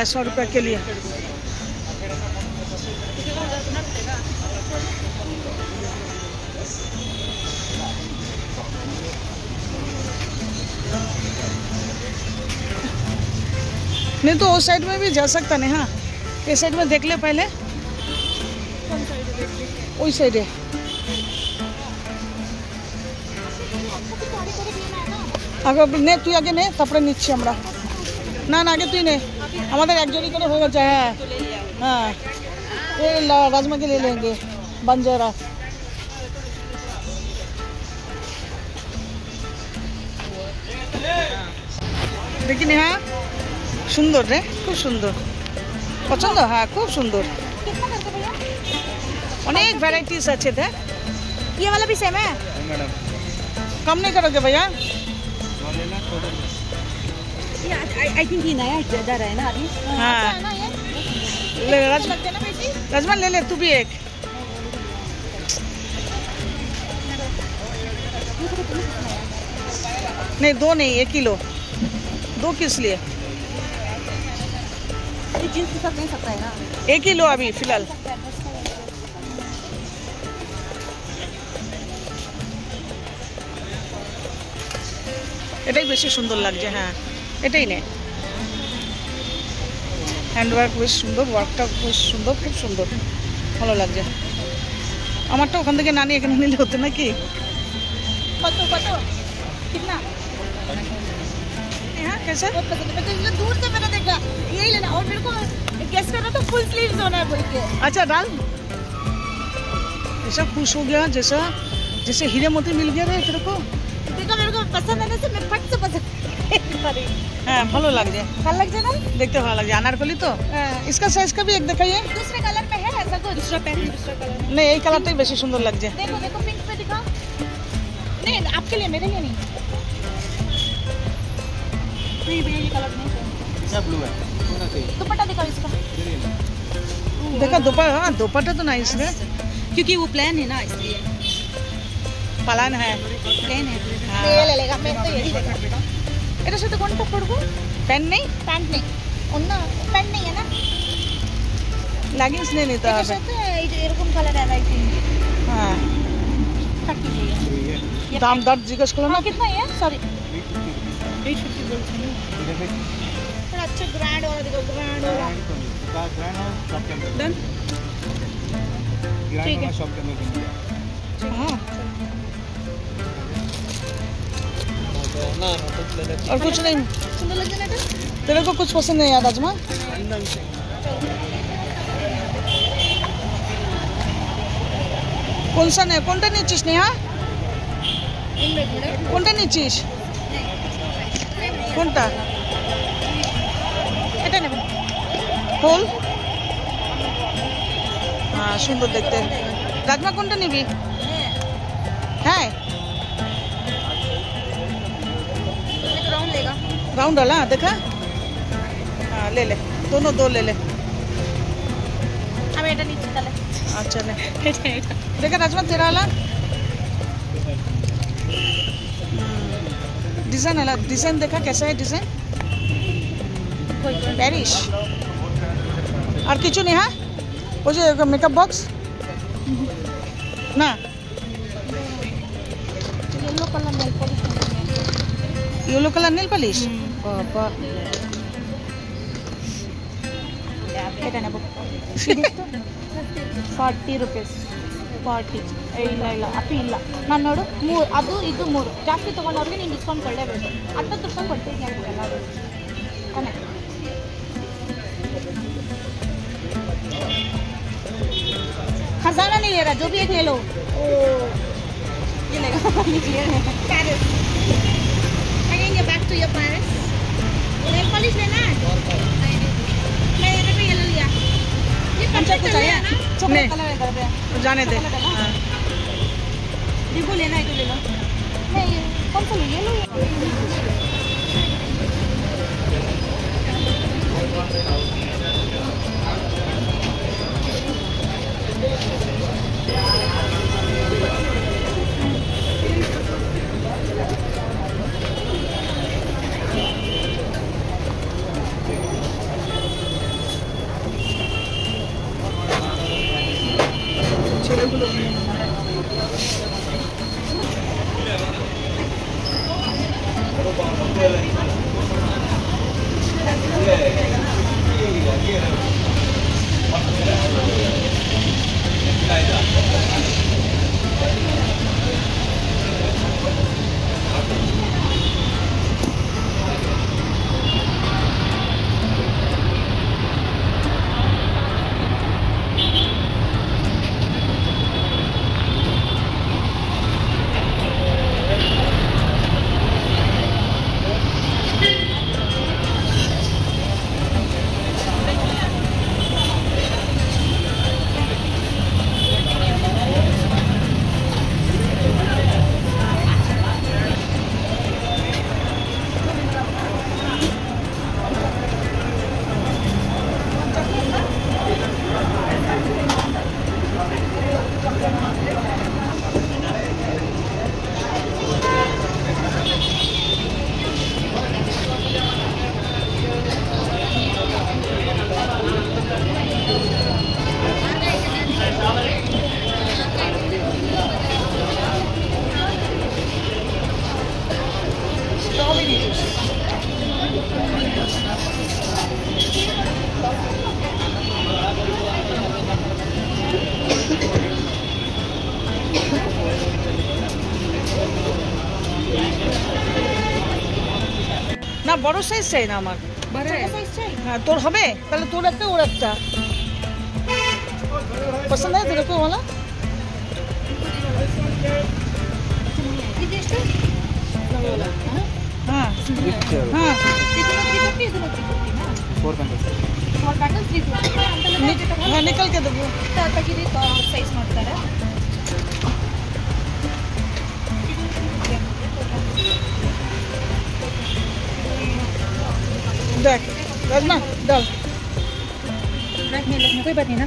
100 रुपये के लिए। नहीं तो उस साइड में भी जा सकता नहीं। हाँ, इस साइड में देख ले पहले। वही साइड है। আগে নে, তুই আগে নে, তারপরে নিচ্ছি আমরা। না না, আগে তুই নে, আমাদের একজনই করে হয়ে গেছে। হ্যাঁ হ্যাঁ, এই রাজমা के ले लेंगे बंजारा। দেখি না, হ্যাঁ সুন্দর রে, খুব সুন্দর, পছন্দ। হ্যাঁ খুব সুন্দর, অনেক ভ্যারাইটিস আছে। দেখ ये वाला भी सेम है मैडम। कम नहीं करोगे भैया? आई थिंक ये नया इधर है ना अभी। हाँ ले राजमा, राजमा ले ले तू भी एक। नहीं दो नहीं, 1 किलो। 2 किस लिए? ये जींस के साथ नहीं सकता है ना। 1 किलो अभी फिलहाल। এটাই বেশি সুন্দর লাগছে। হ্যাঁ এটাই নে। হ্যান্ডওয়ার্ক বেশ সুন্দর, ওয়ার্কটা বেশ সুন্দর, খুব সুন্দর, ভালো লাগছে। আমারটা ওখান থেকে না নিয়ে এখানে নিলে হতো নাকি? कतो कतो कितना? हाँ कैसे? बहुत पसंद है। मैं तो दूर से मैंने देखा यही लेना, और मेरे को गेस करना तो फुल स्लीव्स होना है बोल के। अच्छा डाल। ऐसा खुश हो गया जैसा जैसे हीरे मोती मिल गया रे तेरे को। देखो मेरे को पसंद है ना, से मैं फट से पसंद। हाँ ভালো লাগছে, ভালো লাগছে না? দেখতে ভালো লাগছে। अनारकली तो इसका साइज का भी एक दिखाइए। दूसरे कलर में है ऐसा कुछ? दूसरा पेन, दूसरा कलर। नहीं यही कलरটাই বেশি সুন্দর লাগছে। देखो देखो पिंक पे दिखा। नहीं आपके लिए, मेरे लिए नहीं। नहीं भैया ये कलर नहीं है। क्या ब्लू है? कौन सा? दुपट्टा दिखाओ इसका। देखा दुपट्टा? हाँ दुपट्टा तो नाइस है, क्योंकि वो प्लेन है ना इसलिए। पालन है। प्लेन है। हाँ। ये ले लेगा, मैं तो यही लेगा। এটার সাথে কোনটা পরবো? প্যান্ট নেই? প্যান্ট নেই। অন্য প্যান্ট নেই না? লাগিস নেই নিতে এটার হবে। সাথে এই যে এরকম কালার है आई थिंक। হ্যাঁ কাট कीजिए। দাম দর জিজ্ঞেস করো না। कितना है? सॉरी 850 बोलते हैं। थोड़ा अच्छा ग्रैंड वाला दिखाओ, ग्रैंड वाला। ग्रैंड हाउस शॉप के अंदर। डन। ग्रैंड ठीक है। हाउस शॉप के अंदर। हाँ और कुछ नहीं। सुंदर लग रहा है। तेरे को कुछ पसंद नहीं है राजमा? कौन सा नहीं, কোনটা নিচ্ছিস নেহা? কোনটা নিচ্ছিস? কোনটা? এটা নেব। ফুল? हाँ সুন্দর দেখতে। রাজমা কোনটা নিবি? হ্যাঁ एक राउंड लेगा। राउंड वाला देखा? हाँ ले ले, दोनों 2 ले ले। अब এটা নিচে তাহলে। अच्छा ले। এটা এটা। देखा राजमा तेरा वाला? डिजाइन वाला, डिजाइन देखा कैसा है डिजाइन? प्यारिश। और किचु नहीं? हाँ वो जो मेकअप बॉक्स ना, yellow colour nail polish. Yellow colour nail polish. बाबा এটা নেব। 40 ರೂಪೀಸ್ 40 ಇಲ್ಲ ಇಲ್ಲ ಅದು ಇಲ್ಲ ನಾನು ನೋಡು ಅದು ಇದು 3 ಜಾಸ್ತಿ ತೊಗೊಂಡವ್ರಿಗೆ ನೀನು ಡಿಸ್ಕೌಂಟ್ ಕೊಡಲೇಬೇಕು 10 ರೂಪಾಯಿ ಕೊಡ್ತೀನಿ ಎಲ್ಲರೂ ತಾನೆ खजाना नहीं ले रहा जो भी एक ले लो ये लेगा पेरिस आएंगे back to your Paris nail polish लेना है मैं ये पे ये ले लिया ये कौन सा कलर है ना चॉकलेट कलर है कर जाने दे। हाँ। डिबो लेना है तो ले लो नहीं कौन सा ले लो ছেলেগুলো না বড় সাইজ চাই না আমার হ্যাঁ তোর হবে তাহলে তোর একটা ওর একটা পছন্দ হয় तेरे को वाला हाँ हाँ हाँ निकल के देबो ಸೈಜ್ ಮಾಡ್ತಾರೆ देख राजमा डाल कोई बात नहीं ना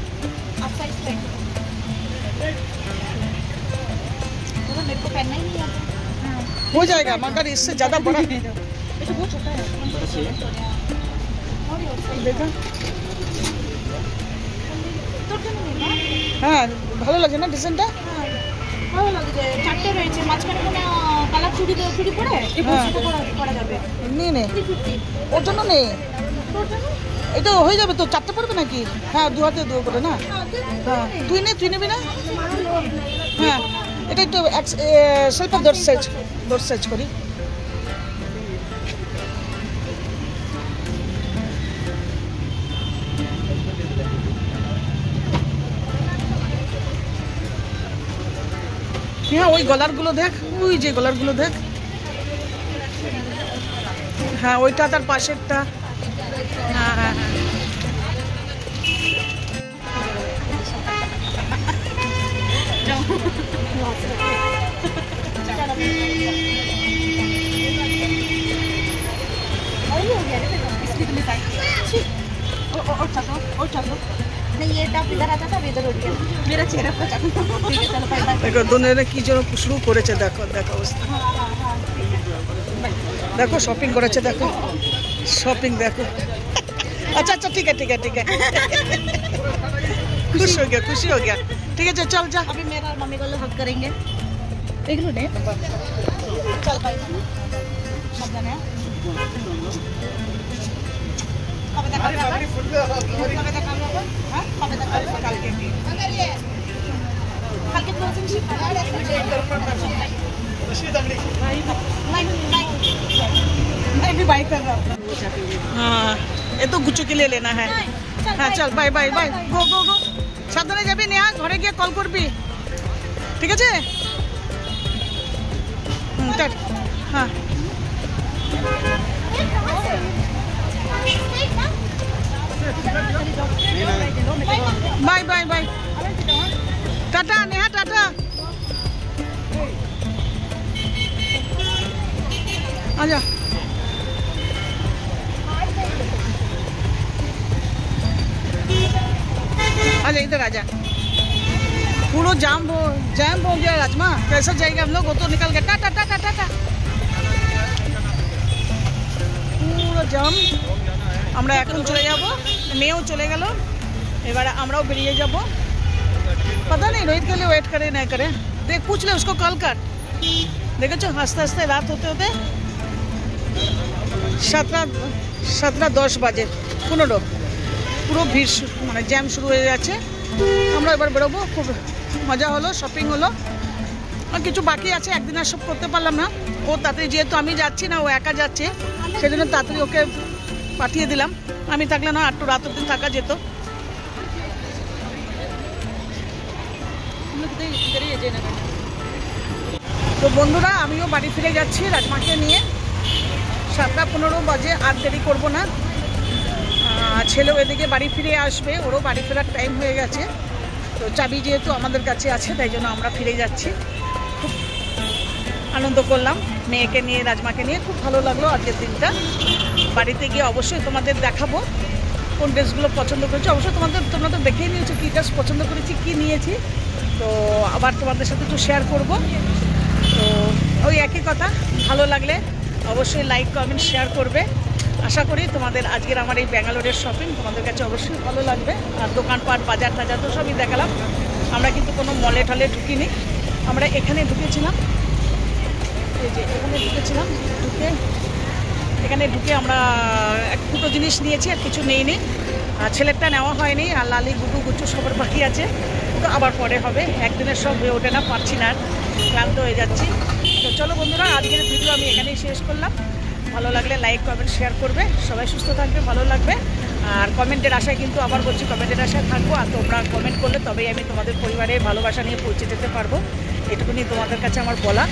आप साइज मेरे को पहनना ही नहीं आता हो जाएगा मगर इससे ज्यादा बड़ा ये तो बहुत छोटा है देखा হ্যাঁ ভালো লাগে না ডিজাইনটা ভালো লাগে যে চারটে রয়েছে মাঝখানে কোনো কালার চুড়ি চুড়ি পরে এই বস্তুটা করা যাবে এমনি নে 350 ওর জন্য নে তোর জন্য এটা হয়ে যাবে তো চারটে পড়বে নাকি হ্যাঁ দু হাতে দু করে না হ্যাঁ তুই নেবি না হ্যাঁ এটা একটু ಸ್ವಲ್ಪ দশ সাইজ করি হ্যাঁ ওই গলারগুলো দেখ ওই যে গলারগুলো দেখ হ্যাঁ ওইটা তার পাশেরটা হ্যাঁ হ্যাঁ হ্যাঁ नहीं ये टॉप इधर आता था इधर उठ गया मेरा चेहरा पर ठीक है चलो बाय बाय দেখো দোনেরে কি যেন শুরু করেছে দেখো দেখো অবস্থা দেখো শপিং করেছে দেখো शॉपिंग देखो अच्छा अच्छा ठीक है खुश हो गया ठीक है चल जा अभी मेरा और मम्मी को लोग हक करेंगे देख लो ने चल भाई सब जाने कब तक कल के क्लोजिंग शीट मैं भी बाय कर रहा हूँ हाँ ये तो गुच्चू के लिए लेना है हाँ चल बाय बाय बाय गो गो गो सावधाने যাবি নেহা ঘরে গিয়ে কল করবি ঠিক আছে টাটা হ্যাঁ bye bye bye tata Neha tata आजा आजा इधर आजा पूरा जाम हो गया राजमा कैसे जाएगा हम लोग वो तो निकल गया टाटा टाटा टाटा পুরো জাম আমরা এখন চলে যাব মেয়েও চলে গেল এবারে আমরাও বেরিয়ে যাব पता नहीं रोहित के लिए वेट करे नहीं करे, देख पूछ ले उसको, कॉल कर। দেখেছো আস্তে আস্তে রাত হতে হতে 7:10 বাজে 15 পুরো ভিড় মানে জ্যাম শুরু হয়ে যাচ্ছে। আমরা এবার বেরোবো, খুব মজা হলো, শপিং হলো, আর কিছু বাকি আছে, একদিন আর সব করতে পারলাম না। ও তাড়াতাড়ি যেহেতু আমি যাচ্ছি না, ও একা যাচ্ছে, সেজন্য তাড়াতাড়ি ওকে পাঠিয়ে দিলাম। আমি থাকলে না একটু রাত অবধি থাকা যেত। তো বন্ধুরা আমিও বাড়ি ফিরে যাচ্ছি রাজমাকে নিয়ে। 7:15 বাজে, আর দেরি করবো না। ছেলেও এদিকে বাড়ি ফিরে আসবে, ওরও বাড়ি ফেরার টাইম হয়ে গেছে। তো চাবি যেহেতু আমাদের কাছে আছে, তাই জন্য আমরা ফিরে যাচ্ছি। খুব আনন্দ করলাম মেয়েকে নিয়ে, রাজমাকে নিয়ে, খুব ভালো লাগলো আজকের দিনটা। বাড়িতে গিয়ে অবশ্যই তোমাদের দেখাবো কোন ড্রেসগুলো পছন্দ করেছি। অবশ্যই তোমরা তো দেখেই নিয়েছো কী ড্রেস পছন্দ করেছি, কী নিয়েছি। তো আবার তোমাদের সাথে একটু শেয়ার করব। তো ওই একই কথা, ভালো লাগলে অবশ্যই লাইক কমেন্ট শেয়ার করবে। আশা করি তোমাদের আজকের আমার এই ব্যাঙ্গালোরের শপিং তোমাদের কাছে অবশ্যই ভালো লাগবে। আর দোকানপাট বাজার টাজার তো সবই দেখালাম। আমরা কিন্তু কোনো মলে টলে ঢুকিনি, আমরা এখানে ঢুকেছিলাম। এই যে এখানে ঢুকে আমরা দুটো জিনিস নিয়েছি, আর কিছু নেইনি। ছেলেরটা নেওয়া হয়নি, আর লালি গুডু গুচু সবার বাকি আছে, তো আবার পরে হবে। একদিনের সব হয়ে ওঠে না, পারছি না, ক্লান্ত হয়ে যাচ্ছি। তো চলো বন্ধুরা, আজকের ভিডিও আমি এখানেই শেষ করলাম। ভালো লাগলে লাইক কমেন্ট শেয়ার করবে। সবাই সুস্থ থাকবে, ভালো লাগবে। আর কমেন্টের আশায় কিন্তু আবার বলছি, কমেন্টের আশায় থাকবো। আর তোমরা কমেন্ট করলে তবেই আমি তোমাদের পরিবারের ভালোবাসা নিয়ে পৌঁছে যেতে পারবো। এটুকুনি তোমাদের কাছে আমার বলা।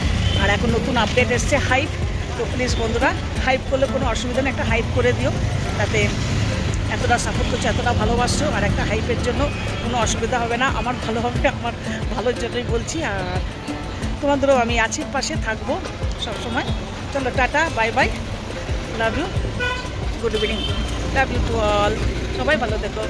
আর এখন নতুন আপডেট এসছে হাইপ। তো প্লিজ বন্ধুরা, হাইপ করলে কোনো অসুবিধা নেই, একটা হাইপ করে দিও। তাতে এতটা সাপোর্ট করছো, এতটা ভালোবাসছো, আর একটা হাইপের জন্য কোনো অসুবিধা হবে না। আমার ভালো হবে, আমার ভালোর জন্যই বলছি। আর তোমাদেরও আমি আছি, পাশে থাকবো সবসময়। চলো tata, bye bye, love you, good evening, love you to all. সবাই ভালো থেকো।